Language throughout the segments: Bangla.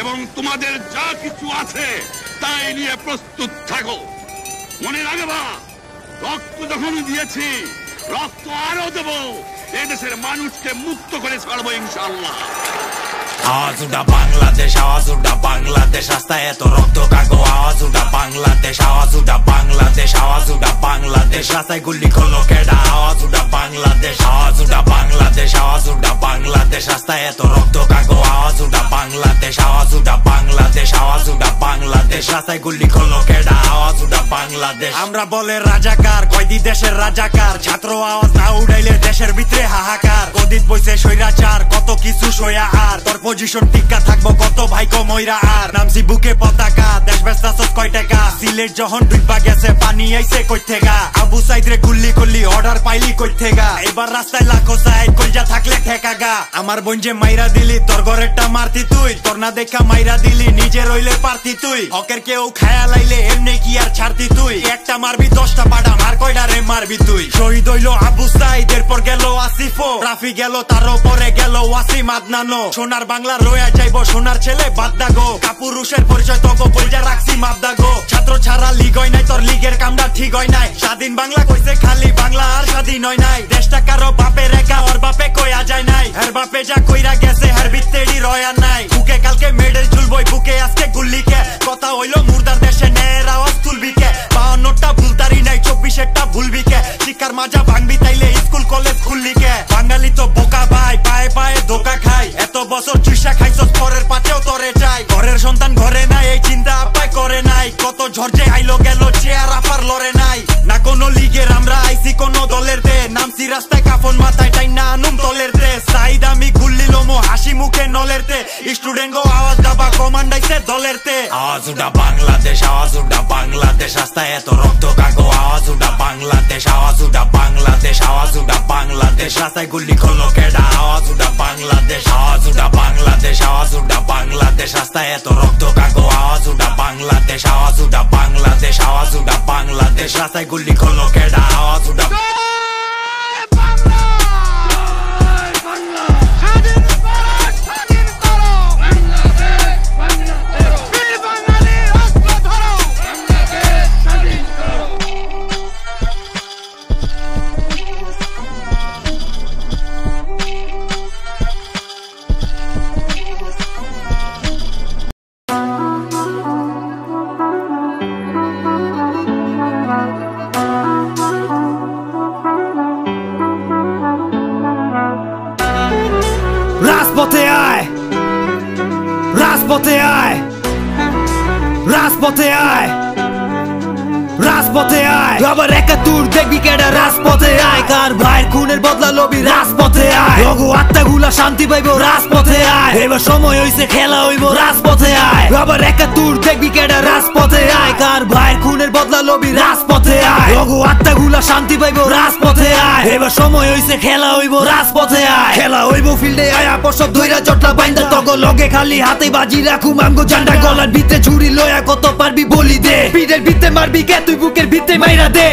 এবং তোমাদের যা কিছু আছে তাই নিয়ে প্রস্তুত থাকো। মনে রাখবা, রক্ত যখন দিয়েছি, রক্ত আরো দেব। এদেশের মানুষকে মুক্ত করে ছাড়বো ইনশাআল্লাহ। আওয়াজ উঠা বাংলাদেশ, আওয়াজ উঠা বাংলাদেশ, রাস্তায় এত রক্ত কাগো। আওয়াজ উঠা বাংলাদেশ, আওয়াজ উঠা বাংলাদেশ, আওয়াজ উঠা বাংলাদেশ, রাস্তায় গুলি করলো কেডা। আওয়াজ উঠা বাংলাদেশ, আওয়াজ উঠা বাংলাদেশ, আওয়াজ উঠা বাংলাদেশ, রাস্তায় এত রক্ত কাগো। আওয়াজ উঠা বাংলাদেশ, আওয়াজ উঠা বাংলাদেশ, আওয়াজ উঠা বাংলাদেশ, রাস্তায় গুলি করলো কেডা। আওয়াজ উঠা বাংলাদেশ। আমরা বলে রাজাকার, কয়দি দেশের রাজাকার। ছাত্র আওয়াজ না উঠাইলে দেশের ভিতরে হাহাকার। কদিন বইছে স্বৈরাচার, কত কিছু সইয়া আর। তোর পজিশন টিকা থাকবো কত ভাইকো মইরা আর। নামছি বুকে পতাকা, দেশ বেচতাছস কয় টাকা। সিলেট যখন ডুইবা গেছে, পানি আইছে কই থেকা। আবু সাইদ রে গুল্লি করলি, অর্ডার পাইলি কই থেকা। এবার রাস্তায় লাখো সাইড, কইজা থাকলে ঠেকাগা। আমার বোন যে মাইরা দিলি, তোর ঘরেরটা মারতি তুই। তোর না দেখা মাইরা দিলি, নিজে রইলে পারতি তুই। হকের কেউ খায়া লাইলে এমনি কি আর ছাড়তি তুই। একটা মারবি 10টা পাড়া, মার কয়টা রে মারবি তুই। শহীদ হইলো আবু সাইদ, এরপর গেল আসিফো। রাফি গেল, তার উপরে গেল ওয়াসিম আদনানো। সোনার বাংলা রয়া যাইবো, সোনার ছেলে বাদ দাগো। কাপুরুষের পরিচয় তগো, বইজা রাখছি মাপ দাগো। ছাত্র ছাড়া লিগ হয় নাই, তোর লিগের কামটা ঠিক হয় নাই। স্বাধীন বাংলা কইছে খালি, বাংলা আর স্বাধীন হয় নাই। দেশটা কারো বাপে রেখা, ওর বাপে কইয়া যায় নাই। হের বাপে যা কইরা গেছে, হের ভিত্তেডি রয়া নাই। বুকে কালকে মেডেল ঝুলবই, বুকে আজকে গুল্লিকে। কথা হইলো মুর্দার দেশে ন্যায়ের আওয়াজ তুলবি কে। 52টা ভুলতারি নাই, 24টা ভুলবি কে। শিক্ষার মাজা ভাঙবি তাইলে স্কুল কলেজ খুললি কে। বাঙালি তো বোকা ভাই, পায়ে পায়ে ধোকা খাই। এত বছর চুষা খাইছস, পরের পাচেও তরে চাই। ঘরের সন্তান ঘরে নাই, এই চিন্তা আপায় করে নাই। কত ঝড়ে আইলো গেল, চেয়ার আপার লড়ে নাই। না কোনো লিগের আমরা আইছি কোন দলের দে। নামছি রাস্তায় কাফন মাথায়, টাই না আনুম দলের দে। সাইদ আমি গুল্লি লোমো, হাসি মুখে নলের তে। স্টুডেন্ট গো আওয়াজ দাবা, কমান্ডাইছে দলের তে। আওয়াজ উঠা বাংলাদেশ, আওয়াজ উঠা বাংলাদেশ, রাস্তায় এত রক্ত কাগো। আওয়াজ উঠা বাংলাদেশ, আওয়াজ উঠা বাংলাদেশ, আওয়াজ উঠা বাংলাদেশ, রাস্তায় গুলি করলো কেডা। আওয়াজ উঠা বাংলাদেশ, আওয়াজ উঠা বাংলাদেশ, আওয়াজ উঠা বাংলাদেশ, রাস্তায় এত রক্ত কাগো। আওয়াজ উঠা বাংলাদেশ, আওয়াজ উঠা বাংলাদেশ, আওয়াজ উঠা বাংলাদেশ, রাস্তায় গুলি করলো কেডা। আওয়াজ উঠা রাজপথে আয়, রাজপথে আয়, রাজপথে আয়, রাজপথে আয়। আবার 71 দেখবি কেডা রাজপথে আয়। কার ভাইয়ের খুনের বদলা লবি, রাজপথে আয়। লঘু আত্মাগুলা শান্তি পাইব, রাজপথে আয়। এবার সময় হইছে, খেলা হইব, রাজপথে আয়। আবার 71 দেখবি কেডা রাজপথে আয়। কার ভাইয়ের খুনের বদলা লবি, রাজপথে আয়। লঘু আত্মাগুলা শান্তি পাইব, রাজপথে আয়। এবার সময় হইছে, খেলা হইব, রাজপথে আয়। খেলা হইব ফিল্ডে আয়া, পশব ধইরা জটলা বাইন্দা। তগ লগে খালি হাতে বাজি রাখুম আমগো জান্ডা। গলার ভিতরে ছুরি লয়া কত পারবি বলি দে। পিঠের ভিতরে মারবি কে, তুই বুকের ভিতরে মাইরা দে।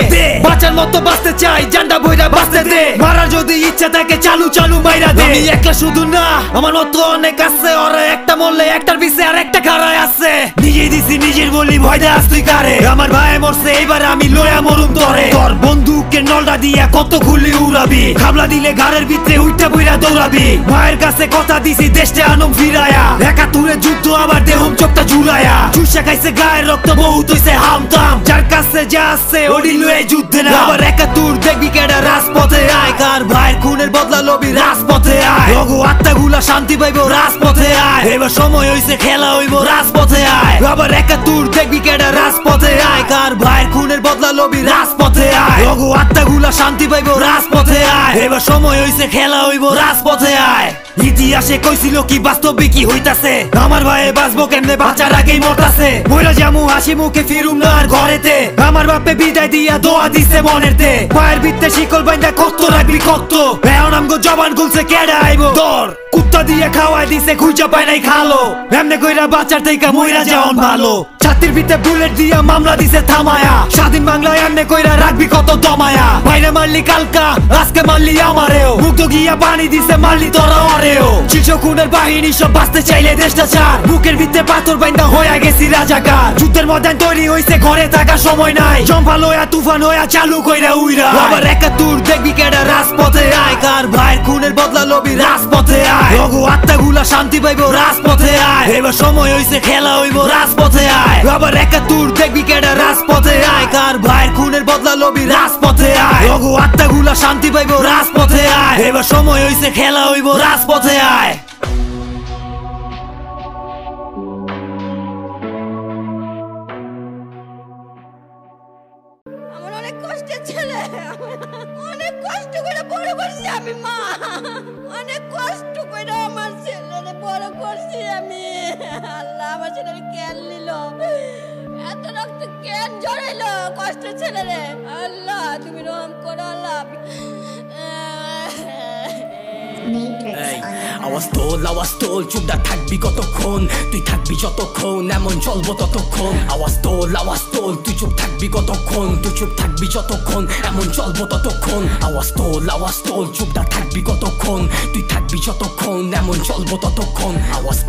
বাঁচার মতো বাঁচতে চাই, জান্ডা বইরা বাঁচতে দে। মারার যদি ইচ্ছা থাকে, চালু চালু মাইরা দে। আমি একলা শুধু না, আমার মতো অনেক আছে। ওরা একটা মরলে একটার পিছে আর একটা খাড়ায় আছে। নিজেই দিছি নিজের বলি, ভয় দে আস তুই কারে। আমার ভাই মরছে, এইবার আমি লয়া মরুম তরে। তোর বন্দুকের নলটা দিয়া কত গুলি উড়াবি। খাবলা দিলে ঘরের ভিতরে উইঠা বইরা দৌড়াবি। মায়ের কাছে কথা দিছি, দেশটা আনম ফিরায়া। 71 যুদ্ধ আবার দেহম চোখটা ঝুলায়া। চুষা খাইছে গায়ের রক্ত, বহুত হইছে হামতাম। যার কাছে যা আছে ওডি লয়ে যুদ্ধে না। আবার 71 দেখবি কেডা রাজপথে আয়। কার ভাইয়ের খুনের বদলা লবি, রাজপথে আয়। লঘু আত্মাগুলা শান্তি পাইব, রাজপথে আয়। এবার সময় হইছে, খেলা হইব, রাজপথে আয়। আবার 71 দেখবি কেডা রাজপথে আয়। কার ভাইয়ের খুনের বদলা লবি, রাজপথে আয়। লঘু আত্মাগুলা শান্তি পাইব, রাজপথে আয়। এবার সময় হইছে, খেলা হইব, রাজপথে আয়। ইতিহাসে কইছিল কি, বাস্তবে কি হইতাছে। আমার ভাই বাঁচবো কেমনে, বাঁচার আগেই মরতাছে। মইরা জামু হাসি মুখে, ফিরুম না আর ঘরেতে। আমার বাপে বিদায় দিয়া দোয়া দিছে মনেরতে। পায়ের ভিতরে শিকল বাইন্দা কত রাখবি কত। এখন আমগো জবান খুলছে, কেডা আইবো তোর কুত্তা দিয়ে খাওয়াই দিছে খুঁজা পায় নাই খালো এমনে কইরা বাচ্চার থেকে মইরা যাওন ভালো ছাতির ভিতরে বুলেট দিয়া মামলা দিছে থামায়া স্বাধীন বাংলা এমনে কইরা রাখবি কত দমায়া বাইরে মারলি কালকা আজকে মারলি আমারেও মুক্ত গিয়া পানি দিছে মারলি তোরা অরেও শিশু খুনের বাহিনী সব বাঁচতে চাইলে দেশটা চার বুকের ভিতরে পাথর বাইন্দা হইয়া গেছি রাজাকার যুদ্ধের ময়দান তৈরি হইছে ঘরে থাকার সময় নাই জম্পাল হইয়া তুফান হইয়া চালু কইরা উইরা আবার 71 দেখবি কেডা রাজপথে আয় কার ভাইয়ের খুনের বদলা লবি রাজপথে আয় রঘু আত্মাগুলা শান্তি পাইবো রাজপথে আয় এবার সময় হইছে খেলা হইবো রাজপথে আয় আবার 71 দেখবি কেডা রাজপথে আয় কার ভাইয়ের খুনের বদলা লবি রাজপথে আয় রঘু আত্মাগুলা শান্তি পাইবো রাজপথে আয় এবার সময় হইছে খেলা হইবো রাজপথে আয় আমার অনেক কষ্টের ছেলে অনেক কষ্ট করে বড় করছি আমি মা অনেক কষ্ট করে আমার ছেলেরে বড় করছি আমি আল্লাহ আমার ছেলেরে কেন নিল এত রক্ত কেন ঝরাইলো কষ্টের ছেলেরে আল্লাহ তুমি রহম করো আল্লাহ আওয়াজ তোল চুপটা থাকবি কতক্ষণ তুই থাকবি যতক্ষণ এমন চলবো ততক্ষণ আওয়াজ তোল তুই চুপ থাকবি কতক্ষণ তুই চুপ থাকবি যতক্ষণ এমন চলবো ততক্ষণ আওয়াজ তোল চুপটা থাকবি কতক্ষণ তুই থাকবি যতক্ষণ এমন চলবো ততক্ষণ আওয়াজ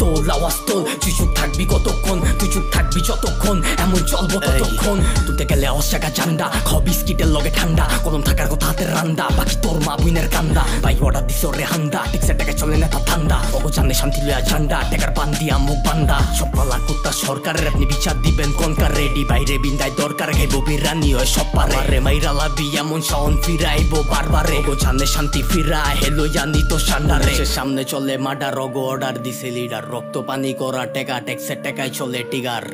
তোল তুই চুপ থাকবি কতক্ষণ তুই চুপ থাকবি যতক্ষণ এমন চলবো ততক্ষণ তুই গেলে অসাকা চান্দা খ বিস্কিটের লগে ঠান্ডা কলম থাকার কথা হাতের রান্দা বাকি তোর মা বুইনের কান্দা ভাই অর্ডার দিছে ওরে হান্দা টিক্সের টাকা চলে না তা ঠান্ডা ওগো জানে শান্তি লয়া ঝান্ডা টেকার পান দিয়া মুখ বান্দা সব পালা কুত্তা সরকারের আপনি বিচার দিবেন কোনকার রেডি বাইরে বিন্দায় দরকার খাইবো বিরানি হয় সব পারে মাইরা লাবি এমন শাওন ফিরাইবো বারবারে ওগো জানে শান্তি ফিরা হেলো জানি তো সান্ডারে সামনে চলে মার্ডার ওগো অর্ডার দিছে লিডার রক্ত পানি করা টেকা ট্যাক্সের টাকায় চলে টিগার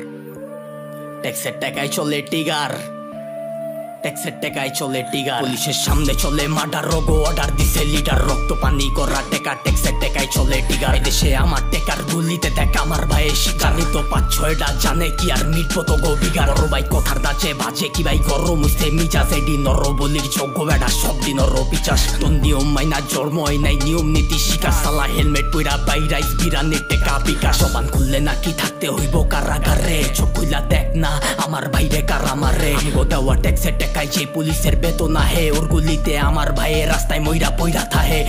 ট্যাক্সের টাকায় চলে টিগার ট্যাক্সের টাকায় চলে টিগার পুলিশের সামনে চলে মার্ডার রোগো অর্ডার দিছে লিডার রক্ত পানি করা টেকা ট্যাক্সের টাকায় চলে টিগার দেশে আমার টেকার গুলিতে দেখ আমার ভাইয়ের শিকারি তো 5-6টা জানে কি আর মিটবো তো গো বিগার বড় ভাই কথার দাচে বাজে কি ভাই গরম হইছে মিজাজ এডি নর বলির যোগ্য বেড়া সব দিন নর পিচাস তোর নিয়ম মাইনা জন্ম হয় নাই নিয়ম নীতি শিকার সালা হেলমেট পইরা বাইরাইস বিরানের টেকা বিকাশ সবান খুললে নাকি থাকতে হইব কারাগারে চোখ খুইলা দেখ না আমার ভাইরে কারা মারে গো দেওয়া ট্যাক্সের টাকায় যে পুলিশের বেতন আহে ওর গুলিতে আমার ভাইয়ের রাস্তায় মইরা পইরা থাহে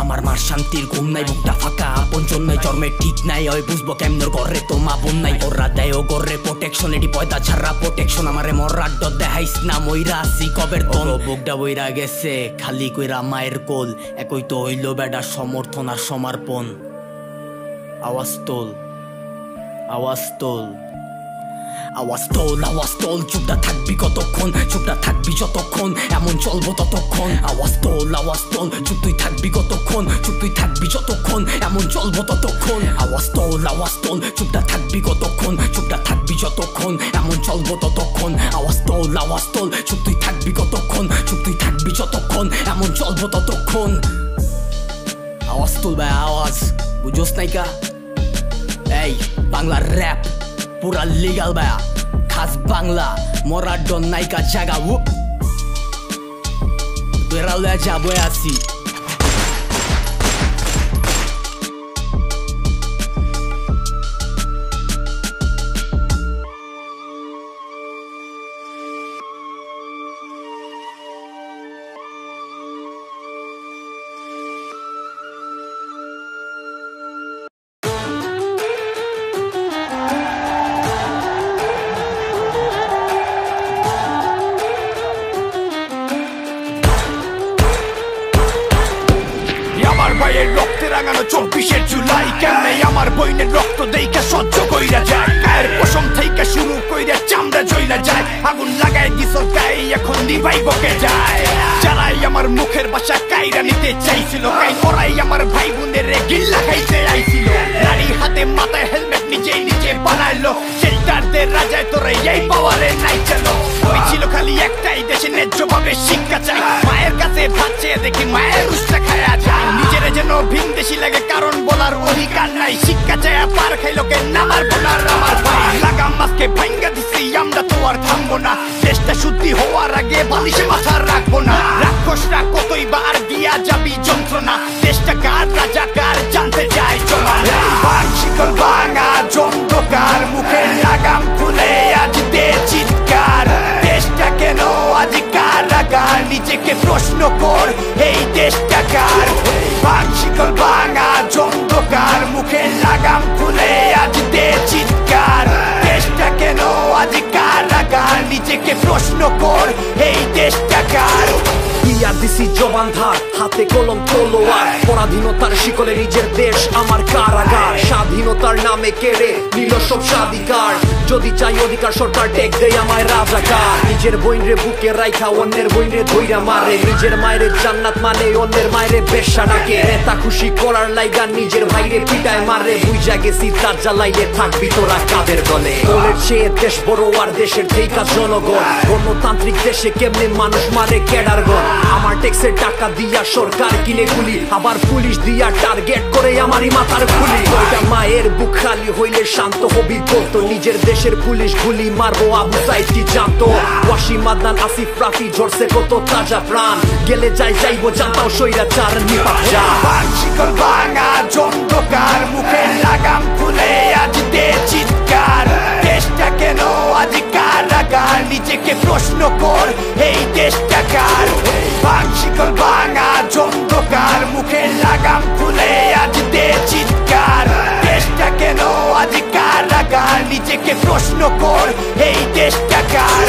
আমার মার শান্তির ঘুম নাই বুকটা ফাঁকা আপন জন্মে জন্মে ঠিক নাই ওই বুঝবো কেমন ঘরে তো মা বোন নাই ওরা দেয় ও গরে প্রোটেকশন এটি পয়দা ছাড়া প্রোটেকশন আমারে মরার ডর দেখাইস না মইরা আসি কবের তোর বুকটা বইরা গেছে খালি কইরা মায়ের কোল একই তো হইল বেডা সমর্থন আর সমর্পণ আওয়াজ তোল আওয়াজ তোল আওয়াজ তোল চুপটা থাকবি কতক্ষণ চুপটা থাকবি যতক্ষণ এমন চলবো ততক্ষণ আওয়াজ তোল চুপ তুই থাকবি কতক্ষণ চুপ তুই থাকবি যতক্ষণ এমন চলবো ততক্ষণ আওয়াজ তোল চুপটা থাকবি কতক্ষণ চুপটা থাকবি যতক্ষণ এমন চলবো ততক্ষণ আওয়াজ তোল চুপ তুই থাকবি কতক্ষণ চুপ তুই থাকবি যতক্ষণ এমন চলবো ততক্ষণ আওয়াজ তোল ভাই আওয়াজ বুঝোস নাইকা এই বাংলা র‍্যাপ পুরা লিগাল ভাইয়া খাস বাংলা মরার ডন নাইকা জাগা তুই রাউলে যাবো আসি রক্তে রাঙানো 24শে জুলাই কেমনে আমার বইনের রক্ত দেইখা সহ্য কইরা যায় কায়ের পশম থেকে শুরু কইরা চামড়া জ্বইলা যায় আগুন লাগাই দিছো গায়ে এখন নিভাই বকে যায় যারাই আমার মুখের ভাষা কাইরা নিতে চাইছিল কাই করাই আমার ভাই বোনের গিল্লা খাইতে আইছিল নারী হাতে মাথায় হেলমেট নিজে বানাইলো শেল্টারদের রাজায় তোরে এই পাওয়ারে নাই চলো ওই ছিল খালি একটাই দেশে ন্যায্যভাবে শিক্ষা চাই মায়ের কাছে ভাত চেয়ে দেখি মায়ের উষ্টা খায়া যায় নিজের যেন ভিনদেশি লাগে কারণ বলার অধিকার নাই শিক্ষা চায় পার খাইলোকে নামার বোনার আমার ভাই লাগাম মাছকে ভাঙ্গা দিছি আমরা তো আর থামবো না দেশটা শুদ্ধি হওয়ার আগে বালিশে মাথা রাখবো না রাক্ষসরা কতই বা আর দিয়া যাবি যন্ত্রণা দেশটা কার রাজা কার জানতে চাই প্রশ্ন কর এই দেশটা কার ভাঙ শিকল ভাঙা অন্ধকার মুখে লাগাম খুলে আজ দে চিৎকার দেশটা কেন আজ কারাগার নিজেকে প্রশ্ন কর এই দেশটা কার ইয়ার দিছি জবান ধার হাতে কলম তলোয়ার পরাধীনতার শিকলে নিজের দেশ আমার কারাগার স্বাধীনতার নামে কেড়ে নিল সব স্বাধিকার যদি চাই অধিকার সরকার টেক দেয় আমায় রাজাকার নিজের বইনরে বুকে রাইখা অন্যের বইনরে ধইরা মারে নিজের মায়ের জান্নাত মানে অন্যের মায়ের বেশ্যা ডাকে নেতা খুশি করার লাইগা নিজের ভাইরে পিটায় মারে বুঝা গেছি তার জ্বালাইলে থাকবি তোরা কাদের দলে দলের চেয়ে দেশ বড় আর দেশের থেইকা জনগণ গণতান্ত্রিক দেশে কেমনে মানুষ মারে কেডার গণ আমার ট্যাক্সের টাকা দিয়া সরকার কিনে গুলি আবার পুলিশ দিয়া টার্গেট করে আমারই মাথার খুলি ওইটা মায়ের বুক খালি হইলে শান্ত হবি বলতো নিজের দেশের পুলিশ গুলি মারবো আবু সাইদ কি জানতো ওয়াসিম আদনান আসিফ রাফি ঝরছে কত তাজা প্রাণ গেলে যাইবো জানতাও সইরা চার নিপাত যা শিকল ভাঙা অন্ধকার মুখে লাগাম খুলে আজ দে চিৎকার দেশটা কেন আজ কারাগার নিজেকে প্রশ্ন কর এই দেশটা কার ভাঙ শিকল ভাঙা অন্ধকার মুখে লাগাম খুলে আজ দে চিৎকার দেশটা কেন আজ কারাগার নিজেকে প্রশ্ন কর এই দেশটা কার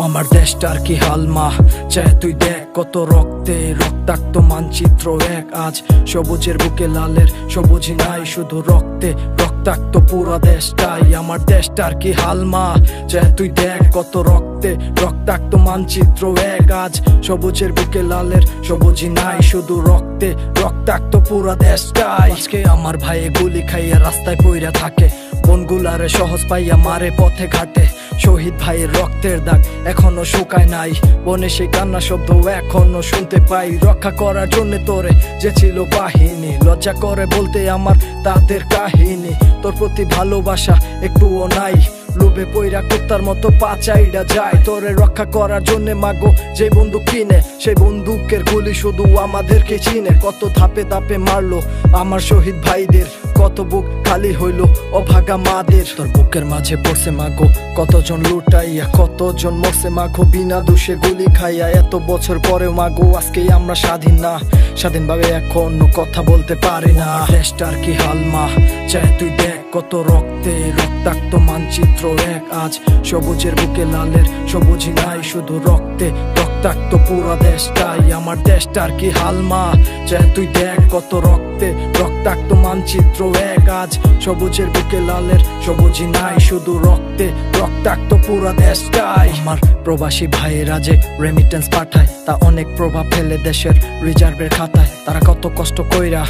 আমার দেশটার কি হাল মা চাই তুই দেখ কত রক্তে রক্তাক্ত মানচিত্র এক আজ সবুজের বুকে লালের সবুজই নাই শুধু রক্তে রক্তাক্ত পুরো দেশটাই আমার দেশটার কি হাল মা চাই তুই দেখ কত রক্তে রক্তাক্ত মানচিত্র এক আজ সবুজের বুকে লালের সবুজই নাই শুধু রক্তে রক্তাক্ত পুরো দেশটাই আজকে আমার ভাইয়ে গুলি খাইয়া রাস্তায় পইরা থাকে বনগুলারে সহজ পাইয়া মারে পথে ঘাটে শহীদ ভাইয়ের রক্তের দাগ এখনো শুকায় নাই বনে সেই কান্না শব্দ এখনো শুনতে পাই রক্ষা করার জন্য তোরে যে ছিল বাহিনী লজ্জা করে বলতে আমার তাদের কাহিনী তোর প্রতি ভালোবাসা একটুও নাই লোভে পইরা কুত্তার মতো পাচাইডা যায় তোরে রক্ষা করার জন্য মাগো যে বন্দুক কিনে সেই বন্দুকের গুলি শুধু আমাদেরকে চিনে কত ধাপে ধাপে মারলো আমার শহীদ ভাইদের কত বুক খালি হইলো অভাগা মাদের তোর বুকের মাঝে পড়ছে মাগো কতজন লুটাইয়া কতজন মরছে মাগো বিনা দোষে গুলি খাইয়া এত বছর পরেও মাগো আজকে আমরা স্বাধীন না স্বাধীনভাবে এখনো কথা বলতে পারি না দেশটার কি হাল মা চাই তুই দেখ কত রক্তে রক্তাক্ত মানচিত্র এক আজ সবুজের বুকে লালের সবুজই নাই শুধু রক্তে রক্তাক্ত পুরো দেশটাই আমার দেশটার কি হাল মা চাই তুই দেখ কত রক্তে রক্তাক্ত মানচিত্র এক আজ সবুজের বুকে লালের সবুজই নাই শুধু রক্তে রক্তাক্ত পুরো দেশটাই আমার প্রবাসী ভাইয়েরা যে রেমিটেন্স পাঠায় তা অনেক প্রভাব ফেলে দেশের রিজার্ভের খাতায় তারা কত কষ্ট কইরা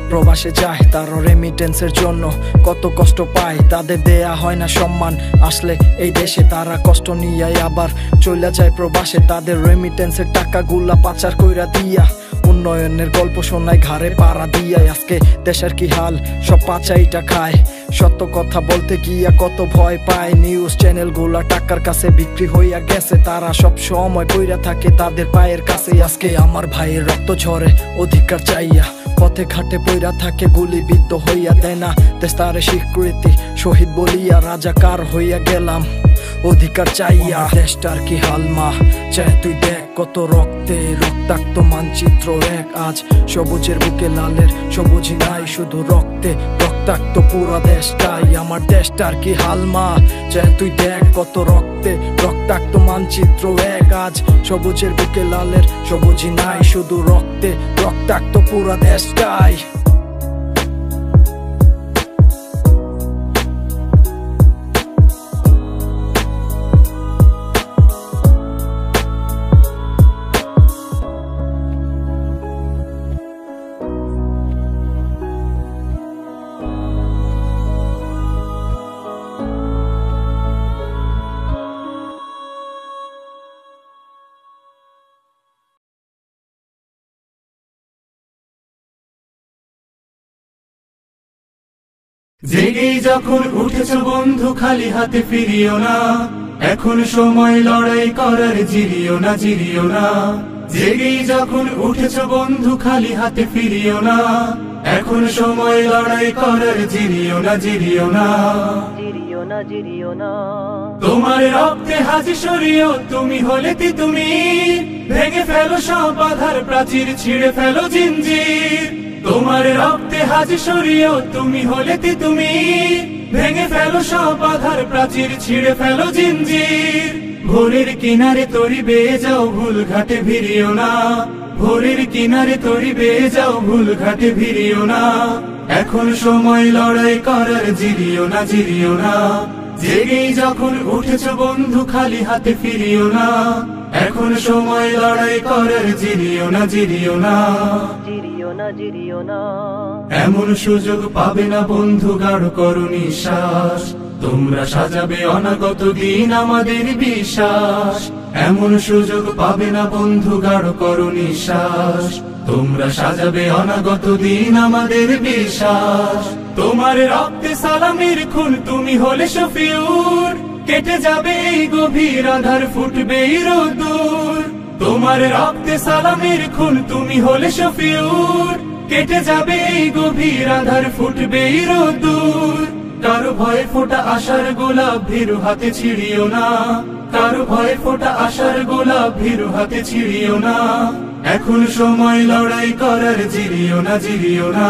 প্রবাসে যায় তার রেমিটেন্সের জন্য কত কষ্ট পায় তাদের দেয়া হয় না সম্মান আসলে এই দেশে তারা কষ্ট নিয়ে আবার চলে যায় প্রবাসে তাদের রেমিটেন্সের টাকাগুলা পাচার কইরা দিয়া উন্নয়নের গল্প শোনায় ঘাড়ে পাড়া দিয়া আজকে দেশের কি হাল সব পাচাইটা খায় সত্য কথা বলতে গিয়া কত ভয় পায় নিউজ চ্যানেল গুলা টাকার কাছে বিক্রি হইয়া গেছে তারা সব সময় কইরা থাকে তাদের পায়ের কাছে আজকে আমার ভাইয়ের রক্ত ঝরে অধিকার চাইয়া পথে ঘাটে পইরা থাকে গুলিবিদ্ধ হইয়া দেয় না দেশ তারে স্বীকৃতি শহীদ বলিয়া রাজাকার হইয়া গেলাম অধিকার চাইয়া দেশটার কি হাল মা চাই তুই দেখ কত রক্তে রক্তাক্ত মানচিত্র এক আজ সবুজের বুকে লালের সবুজই নাই শুধু রক্তে রক্তাক্ত পুরো দেশটাই আমার দেশটার কি হাল মা চাই তুই দেখ কত রক্তে রক্তাক্ত মানচিত্র এক আজ সবুজের বুকে লালের সবুজই নাই শুধু রক্তে রক্তাক্ত পুরো দেশটাই জেগে যখন উঠেছ বন্ধু খালি হাতে ফিরিও না এখন সময় লড়াই করার জিরিও না জেগেই যখন উঠেছ বন্ধু খালি হাতে ফিরিও না, এখন সময় লড়াই করার, জিরিও না জিরিও না, জিরিও না জিরিও না। তোমার রক্তে হাজি সরিও, তুমি হলে তুমি ভেঙে ফেলো সব বাধার প্রাচীর, ছিঁড়ে ফেলো জিঞ্জির। তোমার রক্তে হাজি সরিও, তুমি হলে তুমি ভেঙে ফেলো সব বাধার প্রাচীর, ছিঁড়ে ফেলো জিঞ্জির। ভোরের কিনারে তরি বেয়ে যাও, ভুল ঘাটে ভিড়িও না, ভোরের কিনারে তরি বেয়ে যাও, ভুল ঘাটে ভিড়িও না, এখন সময় লড়াই করার, জিরিও না জিরিও না। জেগেই যখন উঠেছ বন্ধু খালি হাতে ফিরিও না, এখন সময় লড়াই করার, জিরিও না জিরিও না, জিরিও না জিরিও না। এমন সুযোগ পাবে না বন্ধু, গাঢ় করো নিঃশ্বাস, তোমরা সাজাবে অনাগত দিন আমাদের বিশ্বাস। এমন সুযোগ পাবে না বন্ধু, গাঢ় করো নিঃশ্বাস, তোমরা সাজাবে অনাগত দিন আমাদের বিশ্বাস। তোমার রক্তে সালামের খুন, তুমি হলে শফিউর, কেটে যাবে এই গভীর আধার, ফুটবে রোদুর। তোমার রক্তে সালামের খুন, তুমি হলে শফিউর, কেটে যাবে এই গভীর আধার, ফুটবে রোদুর। কারো ভয়ে ফোটা আশার গোলাপ, ভীরু হাতে ছিড়িও না, কারো ভয়ে ফোটা আশার গোলাপ, ভীরু হাতে ছিড়িও না, এখন সময় লড়াই করার, জিরিও না জিরিও না।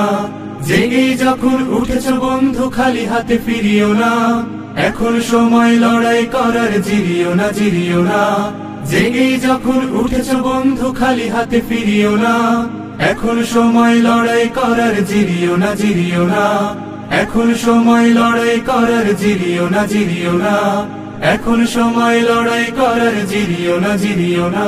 জেগেই যখন উঠেছ বন্ধু খালি হাতে ফিরিও না, এখন সময় লড়াই করার, জিরিও না জিরিও না। জেগেই যখন উঠেছ বন্ধু খালি হাতে ফিরিও না, এখন সময় লড়াই করার, জিরিও না জিরিও না, এখন সময় লড়াই করার, জিরিও না জিরিও না, এখন সময় লড়াই করার, জিরিও না জিরিও না।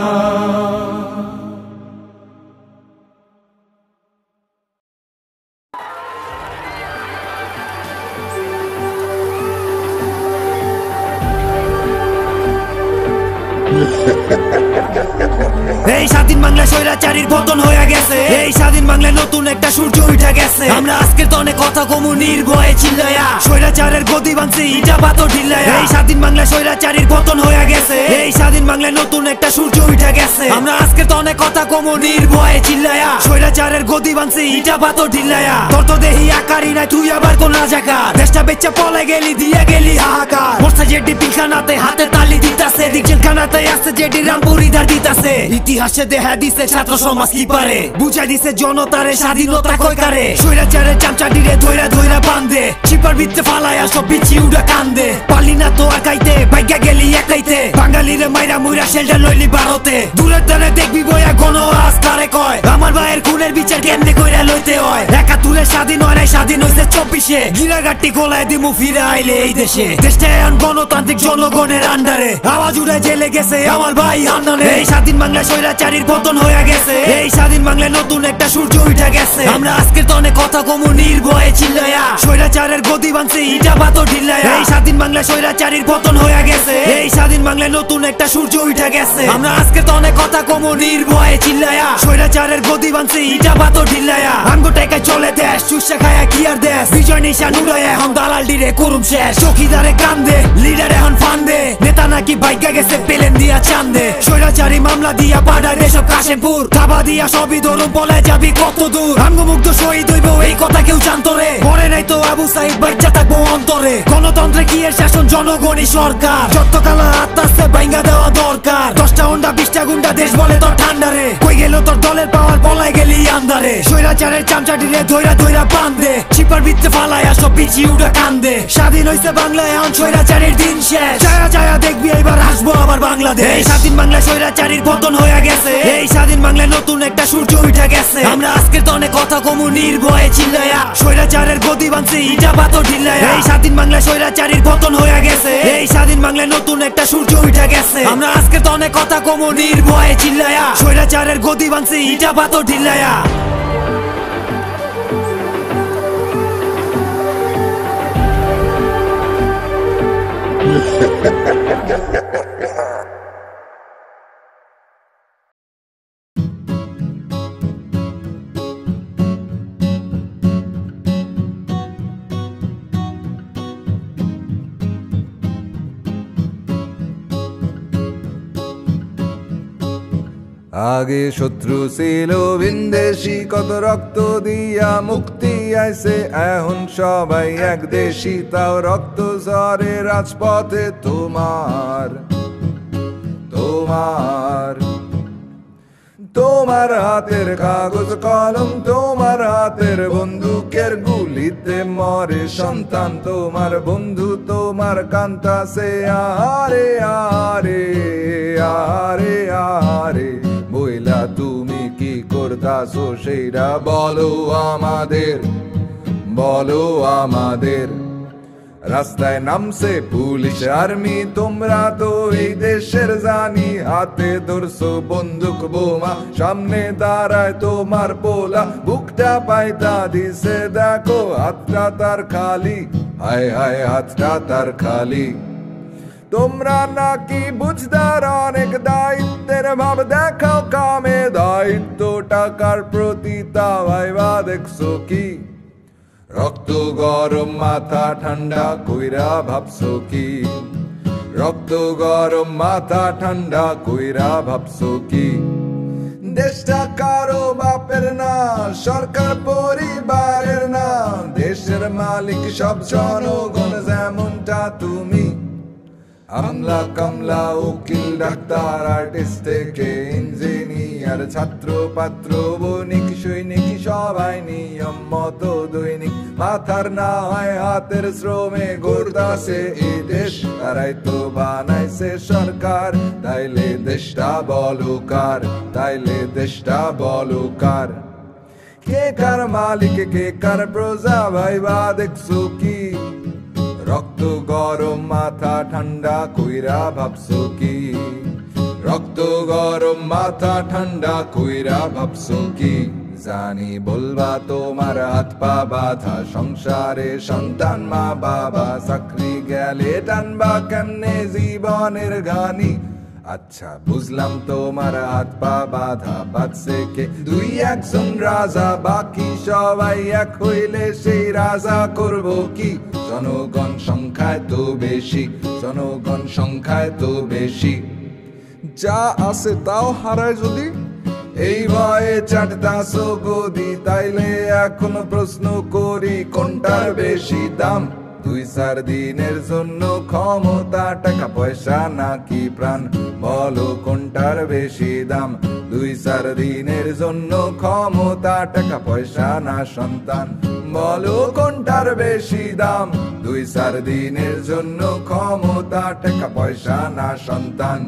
এই স্বাধীন বাংলা স্বৈরাচারীর পতন হয়ে গেছে, এই স্বাধীন বাংলায় নতুন একটা সূর্য উঠে গেছে। আমরা আজকের তনে কথা কমু নির্ভয়ে চিল্লায়া, স্বৈরাচারের গদি ভাঙছে ইটা পাথর ঢিলায়া। এই স্বাধীন বাংলা স্বৈরাচারীর পতন হয়ে গেছে, এই স্বাধীন বাংলায় নতুন একটা সূর্য উঠে গেছে। আমরা আজকের তনে কথা কমু নির্ভয়ে চিল্লায়া, স্বৈরাচারের গদি ভাঙছে ইটা পাথর ঢিলায়া। তোর তো দেহি আকারি নাই, তুই আবার কোন রাজাকার, দেশটা বেচা পলে গেলি, দিয়ে গেলি হাহাকার। মোরসা জেডি পিলখানাতে হাতে তালি দিতাছে, দিকজেলখানাতে আছে জেডি রামপুরি ধার দিতাছে। ইতিহাসে দেখা দিছে ছাত্র সমাজ কি পারে, বুঝাই দিছে জনতারে স্বাধীনতা কই কারে। স্বৈরাচারের চামচাটিরে ধইরা ধইরা বান্ধে, চিপার ভিতরে ফালায়া সব বিচি উড়া কান্দে। পালি না তো আকাইতে, ভাগ্যা গেলি একাইতে, বাঙালিরে মাইরা মুইরা শেল্টার লইলি ভারতে। দূরের তারে দেখবি বইয়া গণ আজ তারে কয়, আমার ভাইয়ের খুনের বিচার কেমনে কইরা লইতে হয়। একাত্তরে স্বাধীন হয় নাই, স্বাধীন হইছে 24-এ, গিরাগাটি গোলায় দিমু ফিরে আইলে এই দেশে। দেশটা এখন গণতান্ত্রিক জনগণের আন্ডারে, আওয়াজ উড়ায় জেলে গেছে আমার ভাই হান্নানে। এই স্বাধীন বাংলা স্বৈরাচারীর পতন হয়ে গেছে, এই স্বাধীন বাংলায় নতুন একটা সূর্য উঠে গেছে। আমরা আজকের তনে কথা কমু নির্ভয়ে চিল্লায়া, স্বৈরাচারের গদি ভাঙছে ইটা পাথর ঢিলায়া। এই স্বাধীন বাংলা স্বৈরাচারীর পতন হয়ে গেছে, এই স্বাধীন বাংলায় নতুন একটা সূর্য উঠে গেছে। আমরা আজকের তনে কথা কমু নির্ভয়ে চিল্লায়া, স্বৈরাচারের গদি ভাঙছে ইটা পাথর ঢিলায়া। আমগো টাকায় চলে দেশ, চুষা খায়া কি আর দেশ, বিজয় নিশান উড়ায় এখন দালাল ডিরে করুম শেষ। চৌকিদারে কান্দে, লিডার এখন ফান্দে, নেতা নাকি ভাগ্যা গেছে পেলেন দিয়া চান্দে। স্বৈরাচারী মামলা দিয়া পাড়ায় এসব কাশেমপুর, খাবা দিয়া সবই ধরুন বলে যাবি কত দূর। আমগো মুগ্ধ শহীদ হইব এই কথা কেউ জানতো রে, মরে নাই তো আবু সাইদ বাচ্চা থাকবো অন্তরে। গণতন্ত্রে কি এর শাসন, জনগণই সরকার, যত কালা আত্মাস্তে ভাঙ্গা দেওয়া দরকার। 10টা হুন্ডা 20টা গুন্ডা, দেশ বলে তোর ঠান্ডারে, কই গেল তোর দলের পাওয়ার, পলাই গেলি আন্দারে। স্বৈরাচারের চামচাটিরে ধইরা ধইরা বান্ধে, চিপার ভিতরে ফালায়া সব বিচি উড়া কান্দে। স্বাধীন হইছে বাংলা, এখন স্বৈরাচারীর দিন শেষ, চায়া চায়া দেখবি এবার আসবো আবার বাংলাদেশ। এই স্বাধীন বাংলা স্বৈরাচারীর পতন হয়ে গেছে, এই স্বাধীন বাংলায় নতুন একটা সূর্য উঠে গেছে। আমরা আজকের তনে কথা কমু নির্ভয়ে চিল্লায়া, স্বৈরাচারের গদি ভাঙছে ইটা পাথর ঢিলায়া। এই স্বাধীন বাংলা স্বৈরাচারীর পতন হয়ে গেছে, এই স্বাধীন বাংলায় নতুন একটা সূর্য উঠে গেছে। আমরা আজকের তনে কথা কমু নির্ভয়ে চিল্লায়া, স্বৈরাচারের গদি ভাঙছে ইটা পাথর ঢিলায়া। আগে শত্রু ছিল ভিনদেশি, কত রক্ত দিয়া মুক্তি আইছে, এখন সবাই এক দেশি, তাও রক্ত ঝরে রাজপথে তোমার তোমার তোমার হাতের কাগজ কলম, তোমার হাতের বন্দুকের গুলিতে মরে সন্তান, তোমার বন্ধু তোমার কান্তাসে আহারে আহারে আহারে আহারে। বইলা তুমি কি করতাছো সেইটা বলো আমাদের, বলো আমাদের। রাস্তায় নামছে পুলিশ আর্মি, তোমরা তো এই দেশের জানি, হাতে ধরছো বন্দুক বোমা, সামনে দাঁড়ায় তোমার পোলা, বুকটা পাইতা দিছে দেখো হাতটা তার খালি, হায় হায় হাতটা তার খালি। তোমরা নাকি বুঝদার অনেক দায়িত্বের ভাব দেখাও কামে, দায়িত্ব টাকার প্রতি তা ভাইবা দেখছো কি? রক্ত গরম মাথা ঠান্ডা কইরা ভাবছো কি? রক্ত গরম মাথা ঠান্ডা কইরা ভাবছো কি? দেশটা কারো বাপের না, সরকার পরিবারের না, দেশের মালিক সব জনগণ যেমনটা তুমি। আমলা কামলা উকিল ডাক্তার আর্টিস্ট থেকে ইঞ্জিনিয়ার, ছাত্র পাত্র বণিক সৈনিক সবাই নিয়ম মতো দৈনিক, মাথার না হয় হাতের শ্রমে গড়তাছে এই দেশ, তারাই তো বানাইছে সরকার, তাইলে দেশটা বলো কার, তাইলে দেশটা বলো কার? কে কার মালিক কে কার প্রজা ভাইবা দেখছো কি? রক্ত গরম মাথা ঠান্ডা কইরা ভাবছো কি? রক্ত গরম মাথা ঠান্ডা কইরা ভাবছো কি? জানি বলবা তোমার হাত পা বাঁধা, সংসারে সন্তান মা বাবা, চাকরি গেলে টানবা কেমনে জীবনের গানি। আচ্ছা বুঝলাম তোমার হাত পা বাঁধা, বাঁচছে কে দুই একজন রাজা, বাকি সবাই এক হইলে সেই রাজা করবো কি? জনগণ সংখ্যায় তো বেশি, জনগণ সংখ্যায় তো বেশি, যা আছে তাও হারায় যদি, এই ভয়ে চাটতাছো গদি, তাইলে এখন প্রশ্ন করি কোনটার বেশি দাম? 2-4 দিনের জন্য ক্ষমতা, টাকা পয়সা নাকি প্রাণ, বলো কোনটার বেশি দাম? 2-4 দিনের জন্য ক্ষমতা, টাকা পয়সা না সন্তান, বলো কোনটার বেশি দাম? 2-4 দিনের জন্য ক্ষমতা, টাকা পয়সা না সন্তান।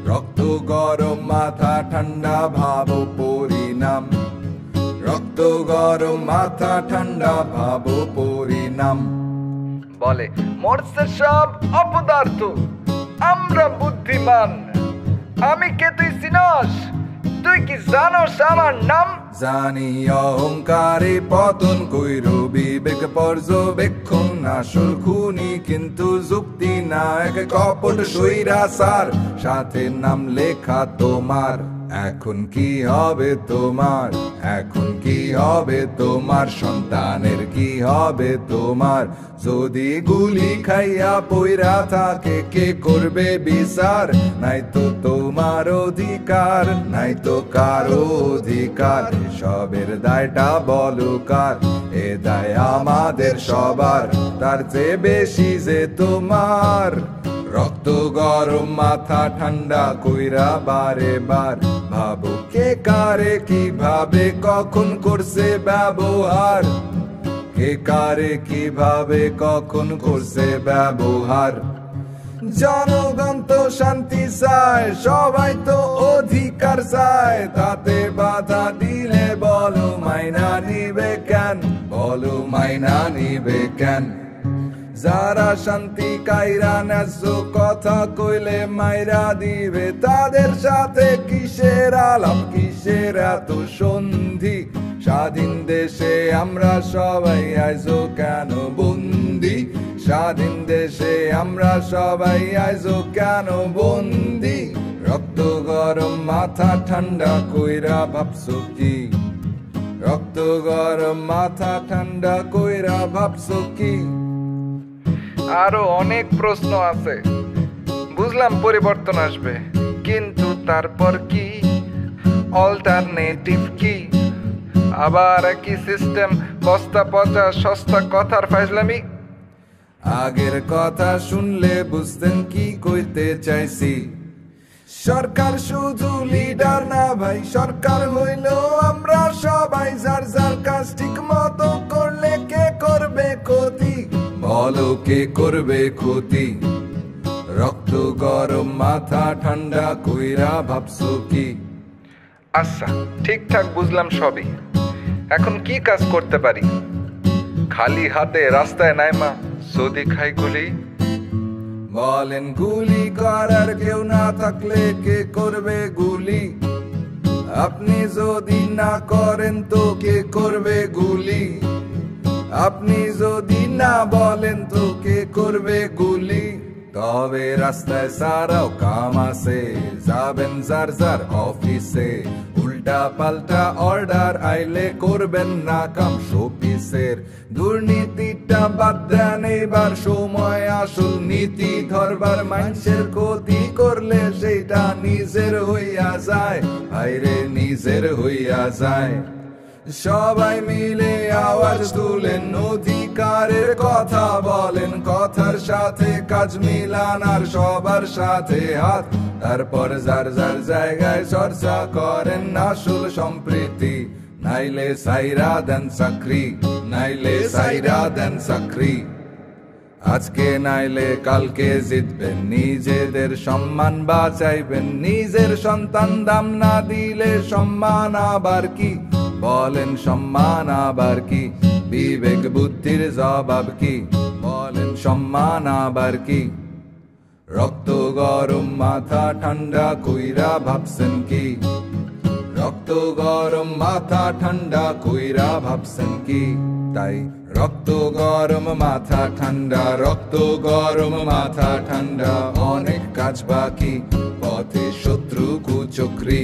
রক্ত গরম মাথা ঠান্ডা ভাবো পরিণাম, রক্ত গরম মাথা ঠান্ডা ভাবো পরিণাম। বলে মরছে সব অপদার্থ, আমরা বুদ্ধিমান। আমি কে তুই চিনস? তুই কি জানোস আমার নাম? জানি অহংকারে পতন কইরো, বিবেক পর্যবেক্ষণ আসল খুনি, কিন্তু যুক্তি না এক কপট স্বৈরাচার, সাথে নাম লেখা তোমার। এখন কি হবে তোমার? এখন কি হবে তোমার? সন্তানের কি হবে তোমার? যদি গুলি খাইয়া পইরা থাকে কে করবে বিচার? নাই তো তোমার অধিকার, নাই তো কারো অধিকার, সবের দায়টা বলো কার? এ দায় আমাদের সবার, তার চেয়ে বেশি যে তোমার। রক্ত গরম মাথা ঠান্ডা কইরা বারে বার ভাবো কে কারে কিভাবে কখন করছে ব্যবহার, কে কারে কিভাবে কখন করছে ব্যবহার। জনগণ তো শান্তি চায়, সবাই তো অধিকার চায়, তাতে বাধা দিলে বলো মাইনা নিবে কেন? বলো মাইনা নিবে কেন? যারা শান্তি কাইরা ন্যায্য কথা কইলে মাইরা দিবে, তাদের সাথে কিসের আলাপ, কিসের এত সন্ধি? স্বাধীন দেশে আমরা সবাই আইজো কেন বন্দি? স্বাধীন দেশে আমরা সবাই আইজো কেন বন্দি? রক্ত গরম মাথা ঠান্ডা কইরা ভাবছো কি? রক্ত গরম মাথা ঠান্ডা কইরা ভাবছো কি? আরো অনেক প্রশ্ন আছে, বুঝলাম পরিবর্তন আসবে, কিন্তু তারপর কি? অল্টারনেটিভ কি? আবার একই সিস্টেম, বস্তা পচা সস্তা কথার ফাইজলামি। আগের কথা শুনলে বুঝতেন কি কইতে চাইছি। সরকার শুধু লিডার না ভাই, সরকার হইল আমরা সবাই। যার যার কাজ ঠিক মতো করলে কে করবে ক্ষতি? বলো কে করবে ক্ষতি? রক্ত গরম মাথা ঠান্ডা কইরা ভাবছো কি? আচ্ছা ঠিকঠাক বুঝলাম সবই, এখন কি কাজ করতে পারি? খালি হাতে রাস্তায় নাইমা যদি খাই গুলি। বলেন গুলি করার কেউ না থাকলে কে করবে গুলি? আপনি যদি না করেন তো কে করবে গুলি? আপনি যদি না বলেন তো কে করবে গুলি? তবে রাস্তায় সারাও কাম আছে, যাবেন যার যার অফিসে। উল্টা পাল্টা অর্ডার আইলে করবেন না কাম শোপিসের। দুর্নীতিটা বাদ দেন এবার, সময় আসল নীতি ধরবার। মানুষের ক্ষতি করলে সেটা নিজের হইয়া যায়, আইরে নিজের হইয়া যায়। সবাই মিলে আওয়াজ তুলেন, অধিকারের কথা বলেন। কথার সাথে কাজ মিলান আর সবার সাথে হাত। তারপর যার যার জায়গায় চর্চা করেন আসল সম্প্রীতি। নাইলে সাইরা দেন চাকরি, নাইলে সাইরা দেন চাকরি। আজকে নাইলে কালকে জিতবেন, নিজেদের সম্মান বাঁচাইবেন। নিজের সন্তান দাম না দিলে সম্মান আবার কি? বলেন সম্মান আবার কি? বিবেক বুদ্ধির জবাব কি? বলেন সম্মান আবার কি? রক্ত গরম মাথা ঠান্ডা কইরা ভাবছেন কি? রক্ত গরম মাথা ঠান্ডা কইরা ভাবছেন কি? তাই রক্ত গরম মাথা ঠান্ডা, রক্ত গরম মাথা ঠান্ডা। অনেক কাজ বাকি, পথে শত্রু কুচক্রী।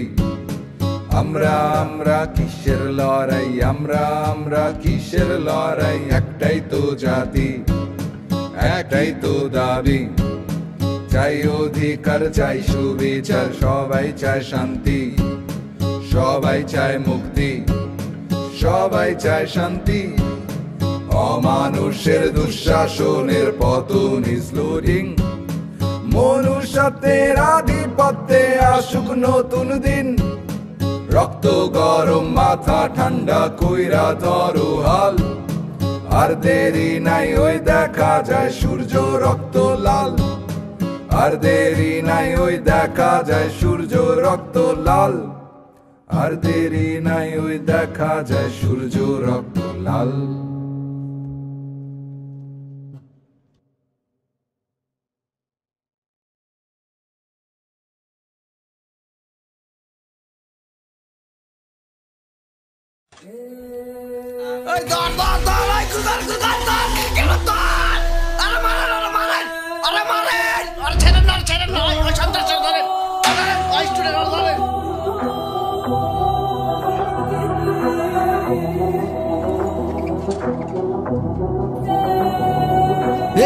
আমরা কিসের লড়াই? আমরা কিসের লড়াই? একটাই তো জাতি, একটাই তো দাবি। চাই অধিকার, চাই সুবিচার, সবাই চায় শান্তি, সবাই চায় মুক্তি, সবাই চায় শান্তি। অমানুষের দুঃশাসনের পতন ইজ লোডিং। মনুষ্যত্বের আধিপত্যে আসুক নতুন দিন। রক্ত গরম মাথা ঠান্ডা কইরা ধরো হাল। আর দেরি নাই ওই দেখা যায় সূর্য রক্ত লাল। আর দেরি নাই ওই দেখা যায় সূর্য রক্ত লাল। আর দেরি নাই ওই দেখা যায় সূর্য রক্ত লাল।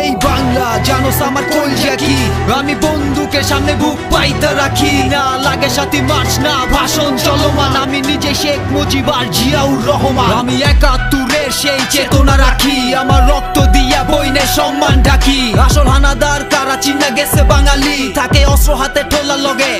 এই বাংলা জানোস আমার কলজা কি? আমি বন্দুকের সামনে বুক পাইতে রাখি না। লাগে সাথী মার্চ না ভাষণ চলমান। আমি নিজে শেখ মুজিবার জিয়াউর রহমান। আমি ৭১-এর সেই চেতনা রাখি। আমার রক্ত দিয়া বইনে সম্মান ঢাকি। আসল হানাদার কারা চিনা গেছে বাঙালি। থাকে অস্ত্র হাতে ঠোলা লগে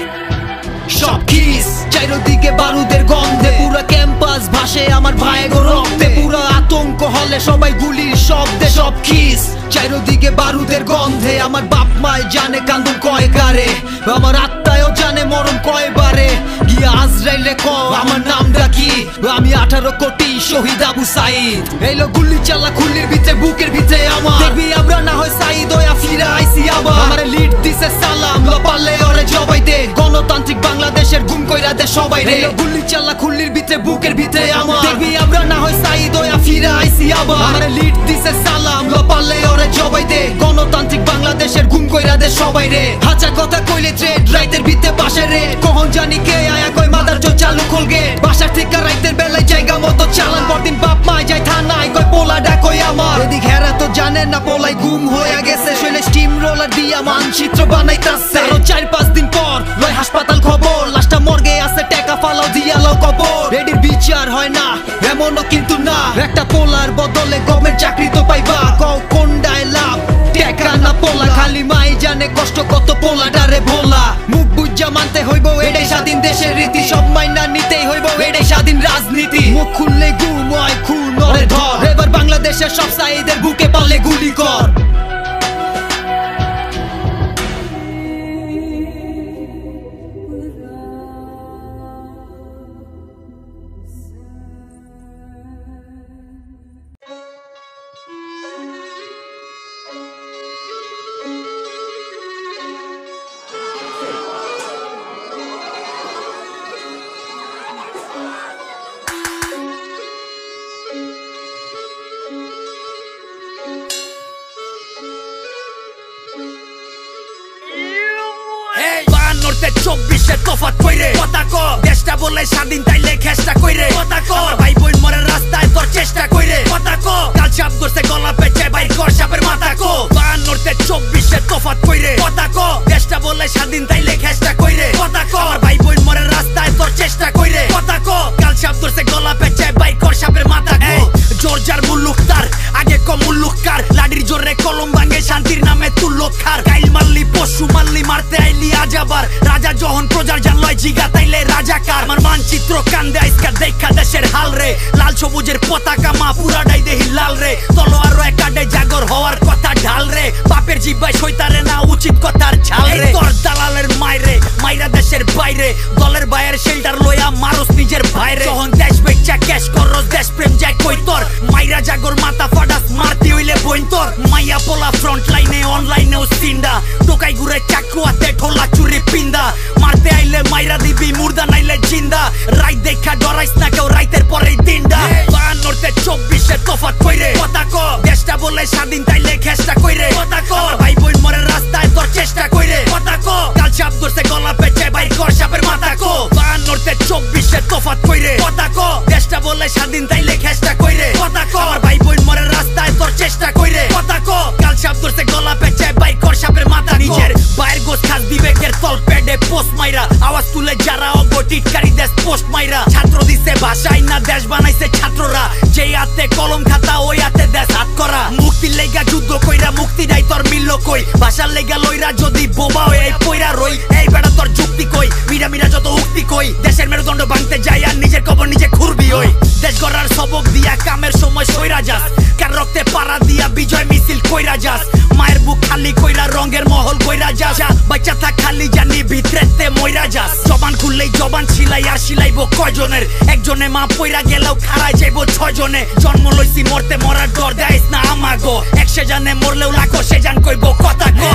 সব খিস। চারিদিকে বারুদের গন্ধে পুরা ক্যাম্পাস ভাসে আমার ভাইগো রক্তে। পুরা আতঙ্ক হলে সবাই গুলির শব্দে সব খিস। চারিদিকে বারুদের গন্ধে আমার বাপ মায় জানে কান্দন কয় কারে। আমার আত্মায়ও জানে মরণ কয়বারে। গিয়া আজরাইলে ক আমার নামটা কি? আমি 18 কোটি শহীদ আবু সাইদ। এইলো গুলি চালা খুলির ভিতরে বুকের ভিতরে আমার। দেখবি আমরা না হয় সাইদ হইয়া ফিরা আইছি আবার। আমারে লিড দিছে সালাম, পারলে ওরে জবাই দে। গণতান্ত্রিক বাংলাদেশের গুম কইরা দে সবাই রে। গুলি চালা খুলির ভিতরে বুকের ভিতরে আমার। দেখবি আমরা না হয় সাইদ হইয়া ফিরা আইছি আবার। আমারে লিড দিছে সালাম, পারলে ওরে জবাই দে। গণতান্ত্রিক বাংলাদেশের গুম কইরা দে সবাই রে। হাজার কথা কইলে ট্রেড রাইতের ভিতরে বাসে রে। কখন জানি কে আয়া কই মাদার চো চালু খোলগে। বাসার থেকে রাইতের বেলায় জায়গা মতো চালান। পরদিন বাপ মায় যায় থানায় কই পোলা ডাকই আমার। এদিক হেরা তো জানে না পোলাই গুম হয়ে গেছে। শৈলে স্টিম রোলার দিয়া মানচিত্র বানাইতাছে। আরো ৪-৫ দিন পর লয় হাসপাতাল খবর। লাশটা মর্গে আছে টেকা ফালাও দিয়া বিচার হয় না এমনও কিন্তু না একটা পোলার বদলে গভর্নমেন্ট চাকরি তো পাইবা কও কোনটায় লাভ টাকা না পোলা খালি মাই জানে কষ্ট কত পোলাটারে ভোলা মুখ বুঝা মানতে হইব এটাই স্বাধীন দেশের রীতি সব মাইনা নিতেই হইব এটাই স্বাধীন রাজনীতি মুখ খুললে গুম হয় খুন ওরে ধর এবার বাংলাদেশের সব সাইদের বুকে পারলে গুলি কর তফাৎ কইরে কথা ক দেশটা বলে স্বাধীন তাইলে খেষ্টা কইরে কথা ক ভাই বোন মরে রাস্তায় তোর চেষ্টা কইরে কথা ক কাল সাপ ধরছে গলা পেঁচে বাইর কর সাপের মাথা কো 52 24 তফাৎ কইরে কথা ক দেশটা বলে স্বাধীন তাইলে খেষ্টা কইরে কথা ক ভাই বোন মরে রাস্তায় তোর চেষ্টা কইরে কথা ক কাল সাপ ধরছে গলা পেঁচে বাইর কর সাপের মাথা কো জোর যার মুল্লুক তার আগে কম মুল্লুক কার লাডির জোরে কলম ভাঙে শান্তির নামে তুল্লুক খার গাইল মারলি পশু মারলি মারতে আইলি আজ আবার রাজা যখন প্রজার জানলয় জিগা তাইলে রাজাকার আমার মানচিত্র কান্দে আইসকা দেখা দেশের হাল রে লাল সবুজের পতাকা মা পুরাটাই দেহি লাল রে তলোয়ার একাডে জাগর হওয়ার কথা ঢাল রে বাপের জিব্বায় সইতারে না উচিত কথার ঝাল রে তোর দালালের মাইরে মাইরা দেশের বাইরে দলের বাইরের শেল্টার লইয়া মারুস নিজের বাইরে যখন দেশ বেচা ক্যাশ করস দেশ প্রেম যায় কই তোর মাইরা জাগর মাথা ফাটাস মারতি হইলে বইন তোর মাইয়া পোলা ফ্রন্ট লাইনে অনলাইনেও সিন্ডা টোকাই ঘুরে চাকু হাতে ঠোলা চুরি পিন্দা মারতে আইলে মাইরা দিবি মুর্দা নাইলে জিন্দা রাইত দেখা ডরাইস না কেউ রাইতের পরেই দিনটা 52 24 তফাৎ কইরে কথা ক দেশটা বলে স্বাধীন তাইলে খেষ্টা কইরে কথা ক ভাই বোন মরে রাস্তায় তোর চেষ্টা কইরে কথা ক কাল সাপ ধরছে গলা পেঁচে বাইর কর সাপের মাথা কো 52 24 তফাৎ কইরে কথা ক দেশটা বলে স্বাধীন তাইলে খেষ্টা কইরে কথা ক ভাই বোন মরে রাস্তায় তোর চেষ্টা কইরে কথা ক কাল সাপ ধরছে গলা পেঁচে বাইর কর সাপের মাথা নিজের বাইর গোছ খাস বিবেকের তল পেডে পোস্ট মাইরা আওয়াজ তুলে যারা অগটিটকারী দেশ পোস্ট মাইরা ছাত্র দিছে ভাষাই না দেশ বানাইছে ছাত্ররা যেই হাতে কলম খাতা ওই হাতে দেশ হাত করা মুক্তির লেগা যুদ্ধ কইরা মুক্তি নাই তোর মিলল কই ভাষার লেগা লইরা যদি বোবা হয়ে এই পয়রা রই এই বেটা তোর যুক্তি কই মিরা মিরা যত উক্তি কই দেশের মেরুদণ্ড ভাঙতে যাই আর নিজের কবর নিজে খুরবি হই দেশ গড়ার সবক দিয়া কামের সময় সইরা যাস কার রক্তে পাড়া দিয়া বিজয় মিছিল কইরা যাস মায়ের বুক খালি কইরা রঙের মহল কইরা যাস বাচ্চা থাক খালি জানি ভিতরেতে মইরা যাস জবান খুললেই জবান ছিলাই আর সিলাইবো কয়জনের একজনে মা পইরা গেলেও খাড়াই যাইবো 6 জনে জন্ম লইছি মরতে মরার ডর দেয়স না আমাগো 100 জানে মরলেও লাখো সে জান কইবো কথা কো